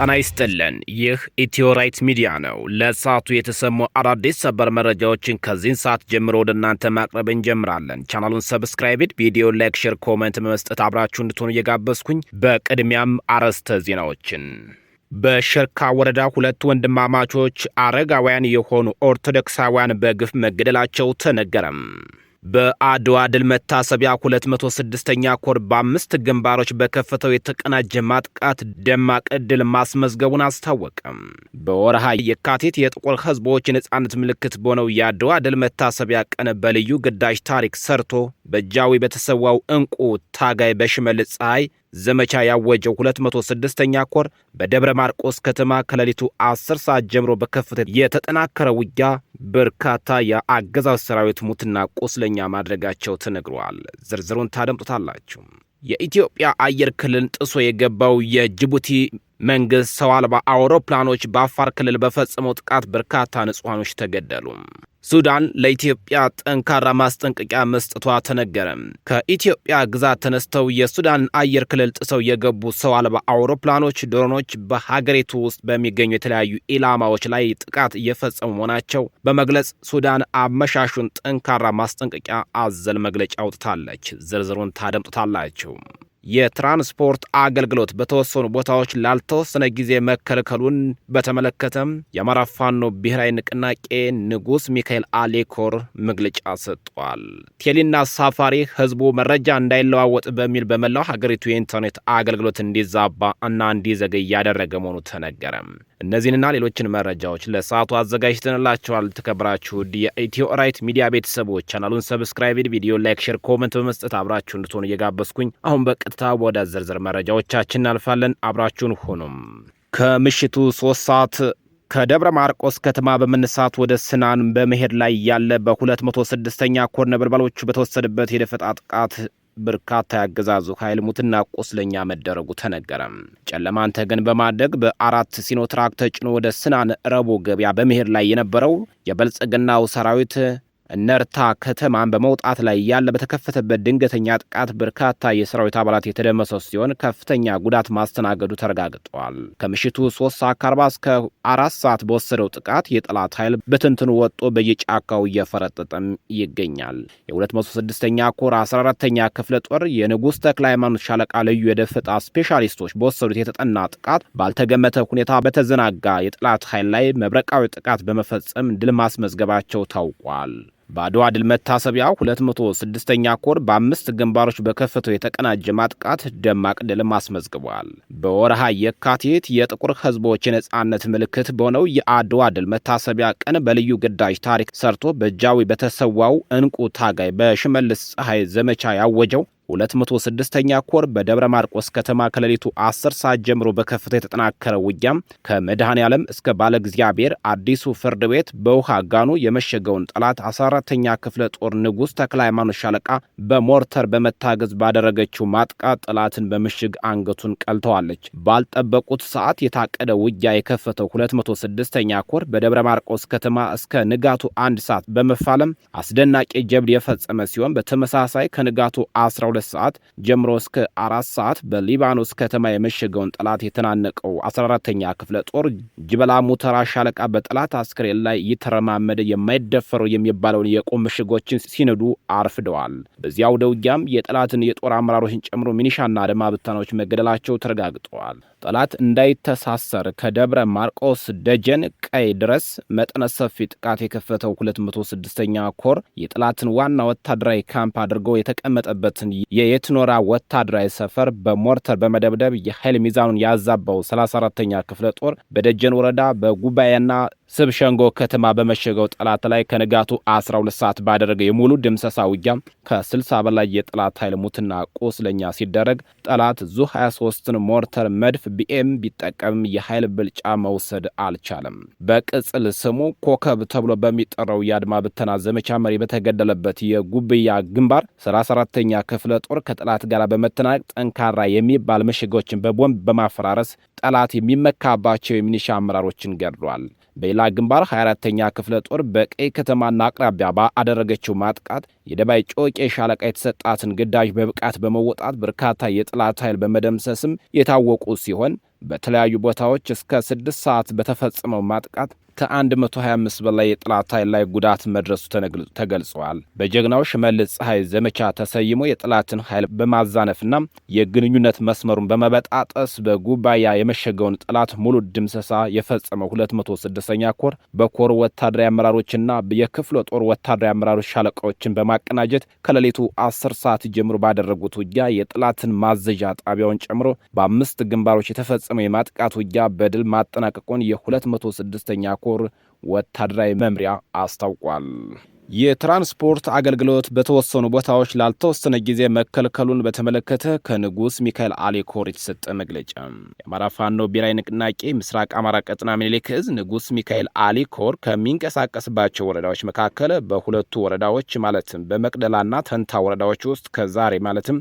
ጤና ይስጥልን። ይህ ኢትዮ ራይት ሚዲያ ነው። ለሰዓቱ የተሰሙ አዳዲስ ሰበር መረጃዎችን ከዚህ ሰዓት ጀምሮ ወደ እናንተ ማቅረብ እንጀምራለን። ቻናሉን ሰብስክራይብ፣ ቪዲዮ ላይክ፣ ሼር፣ ኮሜንት በመስጠት አብራችሁ እንድትሆኑ እየጋበዝኩኝ በቅድሚያም አርዕስተ ዜናዎችን በሸርካ ወረዳ ሁለት ወንድማማቾች አረጋውያን የሆኑ ኦርቶዶክሳውያን በግፍ መገደላቸው ተነገረም። በአድዋ ድል መታሰቢያ 206ኛ ኮር በ5 ግንባሮች በከፈተው የተቀናጀ ማጥቃት ደማቅ ድል ማስመዝገቡን አስታወቀም። በወርሃ የካቲት የጥቁር ሕዝቦች የነጻነት ምልክት በሆነው የአድዋ ድል መታሰቢያ ቀን በልዩ ግዳጅ ታሪክ ሰርቶ በጃዊ በተሰዋው እንቁ ታጋይ በሽመልስ ፀሐይ ዘመቻ ያወጀው 206ኛ ኮር በደብረ ማርቆስ ከተማ ከሌሊቱ 10 ሰዓት ጀምሮ በከፍተኛ የተጠናከረ ውጊያ በርካታ የአገዛዝ ሰራዊት ሙትና ቁስለኛ ማድረጋቸው ተነግሯል። ዝርዝሩን ታደምጡታላችሁ። የኢትዮጵያ አየር ክልል ጥሶ የገባው የጅቡቲ መንግስት ሰው አልባ አውሮፕላኖች በአፋር ክልል በፈጸመው ጥቃት በርካታ ንጹሃኖች ተገደሉ። ሱዳን ለኢትዮጵያ ጠንካራ ማስጠንቀቂያ መስጠቷ ተነገረ። ከኢትዮጵያ ግዛት ተነስተው የሱዳን አየር ክልል ጥሰው የገቡ ሰው አልባ አውሮፕላኖች፣ ድሮኖች በሀገሪቱ ውስጥ በሚገኙ የተለያዩ ኢላማዎች ላይ ጥቃት እየፈጸሙ መሆናቸው በመግለጽ ሱዳን አመሻሹን ጠንካራ ማስጠንቀቂያ አዘል መግለጫ አውጥታለች። ዝርዝሩን ታደምጡታላችሁ። የትራንስፖርት አገልግሎት በተወሰኑ ቦታዎች ላልተወሰነ ጊዜ መከልከሉን በተመለከተም የአማራ ፋኖ ብሔራዊ ንቅናቄ ንጉስ ሚካኤል አሌኮር መግለጫ ሰጥቷል። ቴሌና ሳፋሪ ህዝቡ መረጃ እንዳይለዋወጥ በሚል በመላው ሀገሪቱ የኢንተርኔት አገልግሎት እንዲዛባ እና እንዲዘገይ ያደረገ መሆኑ ተነገረ። እነዚህንና ሌሎችን መረጃዎች ለሰዓቱ አዘጋጅተንላችኋል። ተከብራችሁ የኢትዮ ራይት ሚዲያ ቤተሰቦች ቻናሉን ሰብስክራይብ፣ ቪዲዮ ላይክ፣ ሼር፣ ኮሜንት በመስጠት አብራችሁ እንድትሆኑ እየጋበዝኩኝ አሁን በቀጥታ ወደ ዝርዝር መረጃዎቻችን እናልፋለን። አብራችሁን ሆኑም። ከምሽቱ 3 ሰዓት ከደብረ ማርቆስ ከተማ በመነሳት ወደ ስናን በመሄድ ላይ ያለ በ206ኛ ኮር ነበልባሎቹ በተወሰደበት የደፈጣ ጥቃት በርካታ ያገዛዙ ኃይል ሙትና ቁስለኛ መደረጉ ተነገረ። ጨለማን ተገን በማድረግ በ4 ሲኖትራክ ተጭኖ ወደ ስናን ረቦ ገበያ በመሄድ ላይ የነበረው የበልጽግናው ሰራዊት እነርታ ከተማን በመውጣት ላይ ያለ በተከፈተበት ድንገተኛ ጥቃት በርካታ የሰራዊት አባላት የተደመሰሱ ሲሆን ከፍተኛ ጉዳት ማስተናገዱ ተረጋግጧል። ከምሽቱ 3:40 እስከ 4 ሰዓት በወሰደው ጥቃት የጠላት ኃይል በትንትኑ ወጥቶ በየጫካው እየፈረጠጠም ይገኛል። የ206ኛ ኮር 14ኛ ክፍለ ጦር የንጉሥ ተክለ ሃይማኖት ሻለቃ ልዩ የደፈጣ ስፔሻሊስቶች በወሰዱት የተጠና ጥቃት ባልተገመተ ሁኔታ በተዘናጋ የጠላት ኃይል ላይ መብረቃዊ ጥቃት በመፈጸም ድል ማስመዝገባቸው ታውቋል። በአድዋ ድል መታሰቢያ 206ኛ ኮር በ5 ግንባሮች በከፈተው የተቀናጀ ማጥቃት ደማቅ ድል አስመዝግቧል። በወርሃ የካቲት የጥቁር ሕዝቦች የነጻነት ምልክት በሆነው የአድዋ ድል መታሰቢያ ቀን በልዩ ግዳጅ ታሪክ ሰርቶ በጃዊ በተሰዋው እንቁ ታጋይ በሽመልስ ፀሐይ ዘመቻ ያወጀው 206ኛ ኮር በደብረ ማርቆስ ከተማ ከሌሊቱ 10 ሰዓት ጀምሮ በከፍታ የተጠናከረ ውጊያም ከመድኃኔ ዓለም እስከ ባለ እግዚአብሔር አዲሱ ፍርድ ቤት በውሃ ጋኑ የመሸገውን ጠላት 14ኛ ክፍለ ጦር ንጉሥ ተክለ ሃይማኖት ሻለቃ በሞርተር በመታገዝ ባደረገችው ማጥቃት ጠላትን በምሽግ አንገቱን ቀልተዋለች። ባልጠበቁት ሰዓት የታቀደ ውጊያ የከፈተው 206ኛ ኮር በደብረ ማርቆስ ከተማ እስከ ንጋቱ 1 ሰዓት በመፋለም አስደናቂ ጀብድ የፈጸመ ሲሆን በተመሳሳይ ከንጋቱ 12 ሰዓት ጀምሮ እስከ 4 ሰዓት በሊባኖስ ከተማ የመሸገውን ጠላት የተናነቀው 14ኛ ክፍለ ጦር ጅበላ ሙተራ ሻለቃ በጠላት አስክሬን ላይ እየተረማመደ የማይደፈሩ የሚባለውን የቁም ምሽጎችን ሲነዱ አርፍደዋል። በዚያው ውጊያም የጠላትን የጦር አመራሮችን ጨምሮ ሚኒሻና አድማ ብተናዎች መገደላቸው ተረጋግጠዋል። ጠላት እንዳይተሳሰር ከደብረ ማርቆስ ደጀን ቀይ ድረስ መጠነ ሰፊ ጥቃት የከፈተው 206ኛ ኮር የጠላትን ዋና ወታደራዊ ካምፕ አድርገው የተቀመጠበትን የየትኖራ ወታደራዊ ሰፈር በሞርተር በመደብደብ የኃይል ሚዛኑን ያዛባው 34ኛ ክፍለ ጦር በደጀን ወረዳ በጉባኤና ስብሸንጎ ከተማ በመሸገው ጠላት ላይ ከንጋቱ 12 ሰዓት ባደረገ የሙሉ ድምሰሳ ውጊያ ከ60 በላይ የጠላት ኃይል ሙትና ቁስለኛ ሲደረግ ጠላት ዙ 23ን ሞርተር፣ መድፍ፣ ቢኤም ቢጠቀምም የኃይል ብልጫ መውሰድ አልቻለም። በቅጽል ስሙ ኮከብ ተብሎ በሚጠራው የአድማ ብተና ዘመቻ መሪ በተገደለበት የጉብያ ግንባር 34ኛ ክፍለ ጦር ከጠላት ጋር በመተናነቅ ጠንካራ የሚባል ምሽጎችን በቦምብ በማፈራረስ ጠላት የሚመካባቸው የሚኒሻ አመራሮችን ገድሏል። በሌላ ግንባር 24ኛ ክፍለ ጦር በቀይ ከተማና አቅራቢያ ባደረገችው ማጥቃት የደባይ ጮቄ ሻለቃ የተሰጣትን ግዳጅ በብቃት በመወጣት በርካታ የጠላት ኃይል በመደምሰስም የታወቁ ሲሆን በተለያዩ ቦታዎች እስከ 6 ሰዓት በተፈጸመው ማጥቃት ከ125 በላይ የጠላት ኃይል ላይ ጉዳት መድረሱ ተገልጿል። በጀግናው ሽመልስ ፀሐይ ዘመቻ ተሰይሞ የጠላትን ኃይል በማዛነፍና የግንኙነት መስመሩን በመበጣጠስ በጉባኤያ የመሸገውን ጠላት ሙሉ ድምሰሳ የፈጸመው 206ኛ ኮር በኮር ወታደራዊ አመራሮችና የክፍለ ጦር ወታደራዊ አመራሮች ሻለቃዎችን በማቀናጀት ከሌሊቱ 10 ሰዓት ጀምሮ ባደረጉት ውጊያ የጠላትን ማዘዣ ጣቢያውን ጨምሮ በ5 ግንባሮች የተፈጸመው የማጥቃት ውጊያ በድል ማጠናቀቁን የ206ኛ ኮር ወታደራዊ መምሪያ አስታውቋል። የትራንስፖርት አገልግሎት በተወሰኑ ቦታዎች ላልተወሰነ ጊዜ መከልከሉን በተመለከተ ከንጉስ ሚካኤል አሊ ኮር የተሰጠ መግለጫ። የአማራ ፋኖ ብሔራዊ ንቅናቄ ምስራቅ አማራ ቀጠና ምኒልክ ዕዝ ንጉስ ሚካኤል አሊ ኮር ከሚንቀሳቀስባቸው ወረዳዎች መካከል በሁለቱ ወረዳዎች ማለትም በመቅደላና ተንታ ወረዳዎች ውስጥ ከዛሬ ማለትም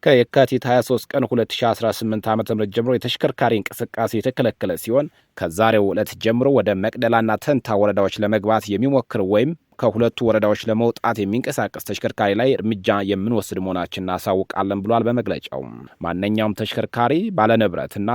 ከየካቲት 23 ቀን 2018 ዓ.ም ጀምሮ የተሽከርካሪ እንቅስቃሴ የተከለከለ ሲሆን ከዛሬው ዕለት ጀምሮ ወደ መቅደላና ተንታ ወረዳዎች ለመግባት የሚሞክር ወይም ከሁለቱ ወረዳዎች ለመውጣት የሚንቀሳቀስ ተሽከርካሪ ላይ እርምጃ የምንወስድ መሆናችን እናሳውቃለን ብሏል። በመግለጫው ማንኛውም ተሽከርካሪ ባለንብረትና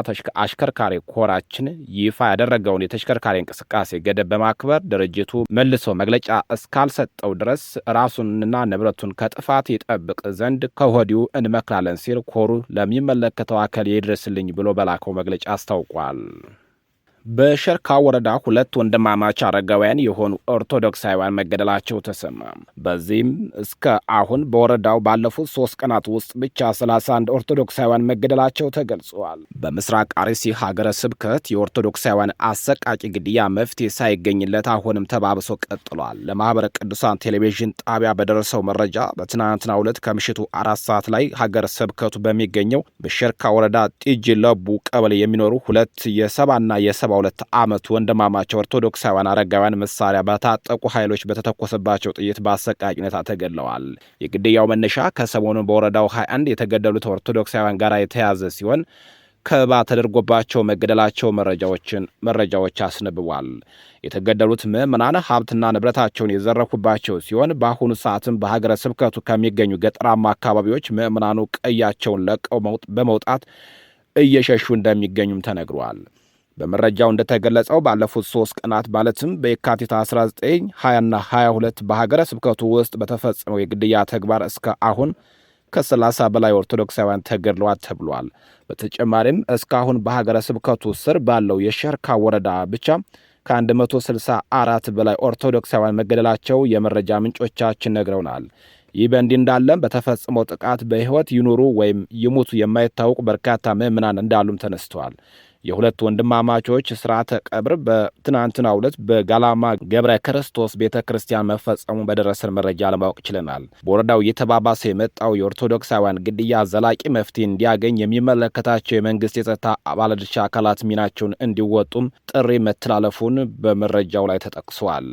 አሽከርካሪ ኮራችን ይፋ ያደረገውን የተሽከርካሪ እንቅስቃሴ ገደብ በማክበር ድርጅቱ መልሶ መግለጫ እስካልሰጠው ድረስ ራሱንና ንብረቱን ከጥፋት ይጠብቅ ዘንድ ከወዲሁ እንመክራለን ሲል ኮሩ ለሚመለከተው አካል ይድረስልኝ ብሎ በላከው መግለጫ አስታውቋል። በሸርካ ወረዳ 2 ወንድማማች አረጋውያን የሆኑ ኦርቶዶክሳውያን መገደላቸው ተሰማ። በዚህም እስከ አሁን በወረዳው ባለፉት 3 ቀናት ውስጥ ብቻ 31 ኦርቶዶክሳውያን መገደላቸው ተገልጿል። በምስራቅ አርሲ ሀገረ ስብከት የኦርቶዶክሳውያን አሰቃቂ ግድያ መፍትሄ ሳይገኝለት አሁንም ተባብሶ ቀጥሏል። ለማህበረ ቅዱሳን ቴሌቪዥን ጣቢያ በደረሰው መረጃ በትናንትናው ዕለት ከምሽቱ 4 ሰዓት ላይ ሀገረ ስብከቱ በሚገኘው በሸርካ ወረዳ ጢጂ ለቡ ቀበሌ የሚኖሩ 2 የ70ና የ72 ዓመት ወንድማማች ኦርቶዶክሳውያን አረጋውያን መሳሪያ በታጠቁ ኃይሎች በተተኮሰባቸው ጥይት በአሰቃቂነት ተገድለዋል። የግድያው መነሻ ከሰሞኑን በወረዳው 21 የተገደሉት ኦርቶዶክሳውያን ጋር የተያዘ ሲሆን ከበባ ተደርጎባቸው መገደላቸው መረጃዎች አስነብቧል። የተገደሉት ምዕመናን ሀብትና ንብረታቸውን የዘረፉባቸው ሲሆን በአሁኑ ሰዓትም በሀገረ ስብከቱ ከሚገኙ ገጠራማ አካባቢዎች ምዕመናኑ ቀያቸውን ለቀው በመውጣት እየሸሹ እንደሚገኙም ተነግሯል። በመረጃው እንደተገለጸው ባለፉት 3 ቀናት ማለትም በየካቲት 19፣ 20ና 22 በሀገረ ስብከቱ ውስጥ በተፈጸመው የግድያ ተግባር እስከ አሁን ከ30 በላይ ኦርቶዶክሳውያን ተገድለዋል ተብሏል። በተጨማሪም እስካሁን በሀገረ ስብከቱ ስር ባለው የሸርካ ወረዳ ብቻ ከ164 በላይ ኦርቶዶክሳውያን መገደላቸው የመረጃ ምንጮቻችን ነግረውናል። ይህ በእንዲህ እንዳለም በተፈጸመው ጥቃት በሕይወት ይኑሩ ወይም ይሙቱ የማይታወቁ በርካታ ምዕመናን እንዳሉም ተነስተዋል። የሁለት ወንድማማቾች ስርዓተ ቀብር በትናንትናው ዕለት በጋላማ ገብረ ክርስቶስ ቤተ ክርስቲያን መፈጸሙ በደረሰን መረጃ ለማወቅ ችለናል። በወረዳው እየተባባሰ የመጣው የኦርቶዶክሳውያን ግድያ ዘላቂ መፍትሄ እንዲያገኝ የሚመለከታቸው የመንግስት የጸጥታ ባለድርሻ አካላት ሚናቸውን እንዲወጡም ጥሪ መተላለፉን በመረጃው ላይ ተጠቅሷል።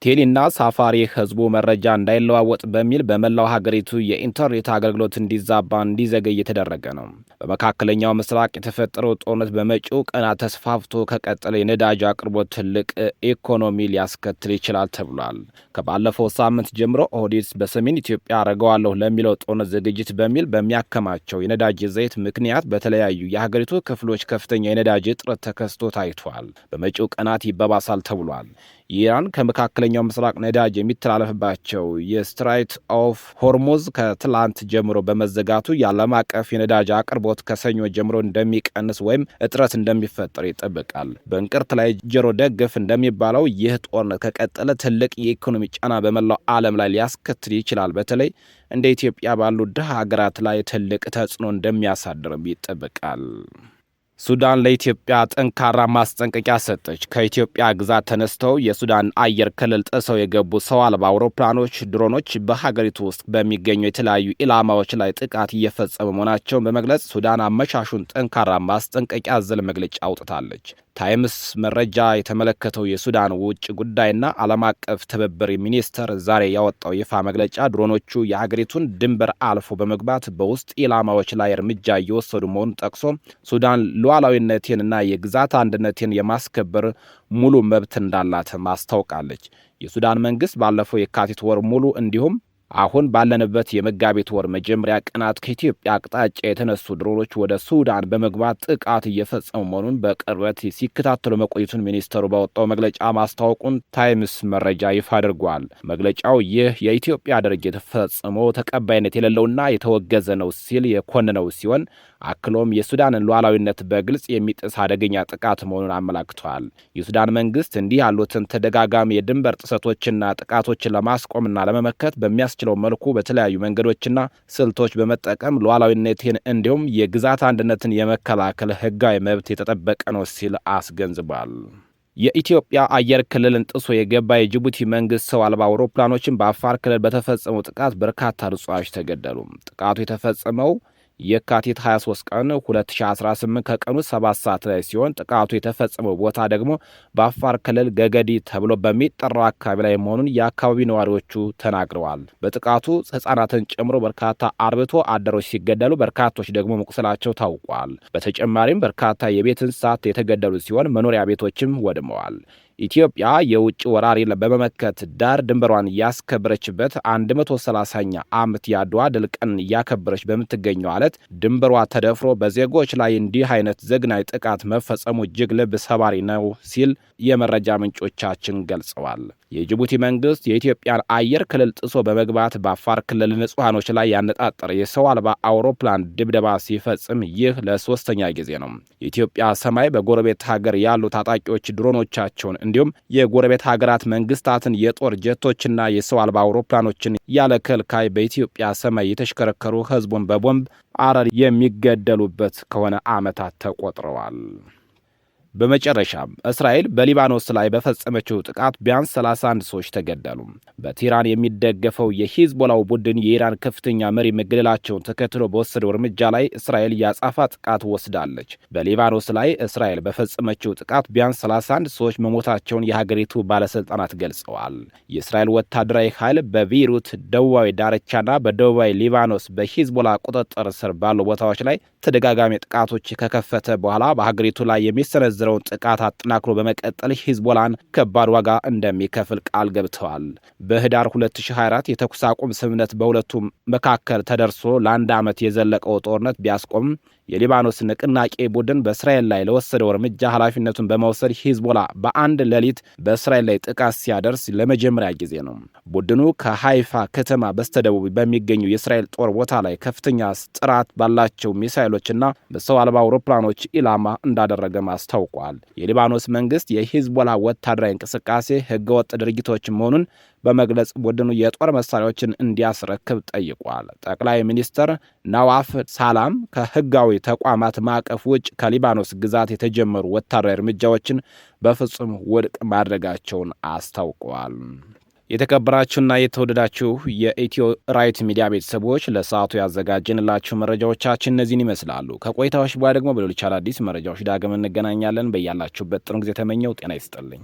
ቴሌና ሳፋሪ ህዝቡ መረጃ እንዳይለዋወጥ በሚል በመላው ሀገሪቱ የኢንተርኔት አገልግሎት እንዲዘገይ እየተደረገ ነው። በመካከለኛው ምስራቅ የተፈጠረው ጦርነት በመጪው ቀናት ተስፋፍቶ ከቀጠለ የነዳጅ አቅርቦት ትልቅ ኢኮኖሚ ሊያስከትል ይችላል ተብሏል። ከባለፈው ሳምንት ጀምሮ ኦህዴድ በሰሜን ኢትዮጵያ አደርገዋለሁ ለሚለው ጦርነት ዝግጅት በሚል በሚያከማቸው የነዳጅ ዘይት ምክንያት በተለያዩ የሀገሪቱ ክፍሎች ከፍተኛ የነዳጅ እጥረት ተከስቶ ታይቷል። በመጪው ቀናት ይባባሳል ተብሏል። ኢራን ከመካከለኛው ምስራቅ ነዳጅ የሚተላለፍባቸው የስትራይት ኦፍ ሆርሙዝ ከትላንት ጀምሮ በመዘጋቱ የዓለም አቀፍ የነዳጅ አቅርቦት ከሰኞ ጀምሮ እንደሚቀንስ ወይም እጥረት እንደሚፈጠር ይጠበቃል። በእንቅርት ላይ ጆሮ ደግፍ እንደሚባለው ይህ ጦርነት ከቀጠለ ትልቅ የኢኮኖሚ ጫና በመላው ዓለም ላይ ሊያስከትል ይችላል። በተለይ እንደ ኢትዮጵያ ባሉ ድሃ ሀገራት ላይ ትልቅ ተጽዕኖ እንደሚያሳድርም ይጠበቃል። ሱዳን ለኢትዮጵያ ጠንካራ ማስጠንቀቂያ ሰጠች። ከኢትዮጵያ ግዛት ተነስተው የሱዳን አየር ክልል ጥሰው የገቡ ሰው አልባ አውሮፕላኖች፣ ድሮኖች በሀገሪቱ ውስጥ በሚገኙ የተለያዩ ኢላማዎች ላይ ጥቃት እየፈጸሙ መሆናቸውን በመግለጽ ሱዳን አመሻሹን ጠንካራ ማስጠንቀቂያ አዘል መግለጫ አውጥታለች። ታይምስ መረጃ የተመለከተው የሱዳን ውጭ ጉዳይና ዓለም አቀፍ ትብብር ሚኒስቴር ዛሬ ያወጣው ይፋ መግለጫ ድሮኖቹ የሀገሪቱን ድንበር አልፎ በመግባት በውስጥ ኢላማዎች ላይ እርምጃ እየወሰዱ መሆኑን ጠቅሶ ሱዳን ሉዓላዊነቴንና የግዛት አንድነቴን የማስከበር ሙሉ መብት እንዳላት ማስታውቃለች። የሱዳን መንግስት ባለፈው የካቲት ወር ሙሉ እንዲሁም አሁን ባለንበት የመጋቢት ወር መጀመሪያ ቀናት ከኢትዮጵያ አቅጣጫ የተነሱ ድሮኖች ወደ ሱዳን በመግባት ጥቃት እየፈጸሙ መሆኑን በቅርበት ሲከታተሉ መቆየቱን ሚኒስተሩ ባወጣው መግለጫ ማስታወቁን ታይምስ መረጃ ይፋ አድርጓል። መግለጫው ይህ የኢትዮጵያ ድርጊት ፈጽሞ ተቀባይነት የሌለውና የተወገዘ ነው ሲል የኮነነው ሲሆን አክሎም የሱዳንን ሉዓላዊነት በግልጽ የሚጥስ አደገኛ ጥቃት መሆኑን አመላክቷል። የሱዳን መንግስት እንዲህ ያሉትን ተደጋጋሚ የድንበር ጥሰቶችና ጥቃቶችን ለማስቆምና ለመመከት በሚያስችለው መልኩ በተለያዩ መንገዶችና ስልቶች በመጠቀም ሉዓላዊነትን እንዲሁም የግዛት አንድነትን የመከላከል ሕጋዊ መብት የተጠበቀ ነው ሲል አስገንዝቧል። የኢትዮጵያ አየር ክልልን ጥሶ የገባ የጅቡቲ መንግስት ሰው አልባ አውሮፕላኖችን በአፋር ክልል በተፈጸመው ጥቃት በርካታ ንጹሃኖች ተገደሉ። ጥቃቱ የተፈጸመው የካቲት 23 ቀን 2018 ከቀኑ 7 ሰዓት ላይ ሲሆን ጥቃቱ የተፈጸመው ቦታ ደግሞ በአፋር ክልል ገገዲ ተብሎ በሚጠራው አካባቢ ላይ መሆኑን የአካባቢ ነዋሪዎቹ ተናግረዋል። በጥቃቱ ሕፃናትን ጨምሮ በርካታ አርብቶ አደሮች ሲገደሉ በርካቶች ደግሞ መቁሰላቸው ታውቋል። በተጨማሪም በርካታ የቤት እንስሳት የተገደሉ ሲሆን መኖሪያ ቤቶችም ወድመዋል። ኢትዮጵያ የውጭ ወራሪ በመመከት ዳር ድንበሯን ያስከበረችበት 130ኛ ዓመት የአድዋ ድል ቀን እያከበረች በምትገኘው ዕለት ድንበሯ ተደፍሮ በዜጎች ላይ እንዲህ አይነት ዘግናኝ ጥቃት መፈጸሙ እጅግ ልብ ሰባሪ ነው ሲል የመረጃ ምንጮቻችን ገልጸዋል። የጅቡቲ መንግስት የኢትዮጵያን አየር ክልል ጥሶ በመግባት በአፋር ክልል ንጹሃኖች ላይ ያነጣጠረ የሰው አልባ አውሮፕላን ድብደባ ሲፈጽም ይህ ለሶስተኛ ጊዜ ነው። የኢትዮጵያ ሰማይ በጎረቤት ሀገር ያሉ ታጣቂዎች ድሮኖቻቸውን እንዲሁም የጎረቤት ሀገራት መንግስታትን የጦር ጀቶችና የሰው አልባ አውሮፕላኖችን ያለ ከልካይ በኢትዮጵያ ሰማይ የተሽከረከሩ ህዝቡን በቦምብ አረር የሚገደሉበት ከሆነ ዓመታት ተቆጥረዋል። በመጨረሻም እስራኤል በሊባኖስ ላይ በፈጸመችው ጥቃት ቢያንስ 31 ሰዎች ተገደሉ። በቴህራን የሚደገፈው የሂዝቦላው ቡድን የኢራን ከፍተኛ መሪ መገደላቸውን ተከትሎ በወሰደው እርምጃ ላይ እስራኤል የአጸፋ ጥቃት ወስዳለች። በሊባኖስ ላይ እስራኤል በፈጸመችው ጥቃት ቢያንስ 31 ሰዎች መሞታቸውን የሀገሪቱ ባለስልጣናት ገልጸዋል። የእስራኤል ወታደራዊ ኃይል በቤይሩት ደቡባዊ ዳርቻና በደቡባዊ ሊባኖስ በሂዝቦላ ቁጥጥር ስር ባሉ ቦታዎች ላይ ተደጋጋሚ ጥቃቶች ከከፈተ በኋላ በሀገሪቱ ላይ የሚሰነዝረውን ጥቃት አጠናክሮ በመቀጠል ሂዝቦላን ከባድ ዋጋ እንደሚከፍል ቃል ገብተዋል። በህዳር 2024 የተኩስ አቁም ስምምነት በሁለቱም መካከል ተደርሶ ለአንድ ዓመት የዘለቀው ጦርነት ቢያስቆም የሊባኖስ ንቅናቄ ቡድን በእስራኤል ላይ ለወሰደው እርምጃ ኃላፊነቱን በመውሰድ ሂዝቦላ በአንድ ሌሊት በእስራኤል ላይ ጥቃት ሲያደርስ ለመጀመሪያ ጊዜ ነው። ቡድኑ ከሃይፋ ከተማ በስተደቡብ በሚገኙ የእስራኤል ጦር ቦታ ላይ ከፍተኛ ጥራት ባላቸው ሚሳይሎችና በሰው አልባ አውሮፕላኖች ኢላማ እንዳደረገም አስታውቋል። የሊባኖስ መንግስት የሂዝቦላ ወታደራዊ እንቅስቃሴ ህገወጥ ድርጊቶች መሆኑን በመግለጽ ቡድኑ የጦር መሳሪያዎችን እንዲያስረክብ ጠይቋል። ጠቅላይ ሚኒስትር ናዋፍ ሳላም ከህጋዊ ተቋማት ማዕቀፍ ውጭ ከሊባኖስ ግዛት የተጀመሩ ወታደራዊ እርምጃዎችን በፍጹም ውድቅ ማድረጋቸውን አስታውቀዋል። የተከበራችሁና የተወደዳችሁ የኢትዮ ራይት ሚዲያ ቤተሰቦች ለሰዓቱ ያዘጋጀንላችሁ መረጃዎቻችን እነዚህን ይመስላሉ። ከቆይታዎች በኋላ ደግሞ በሌሎች አዳዲስ መረጃዎች ዳግም እንገናኛለን። በያላችሁበት ጥሩ ጊዜ ተመኘው። ጤና ይስጥልኝ።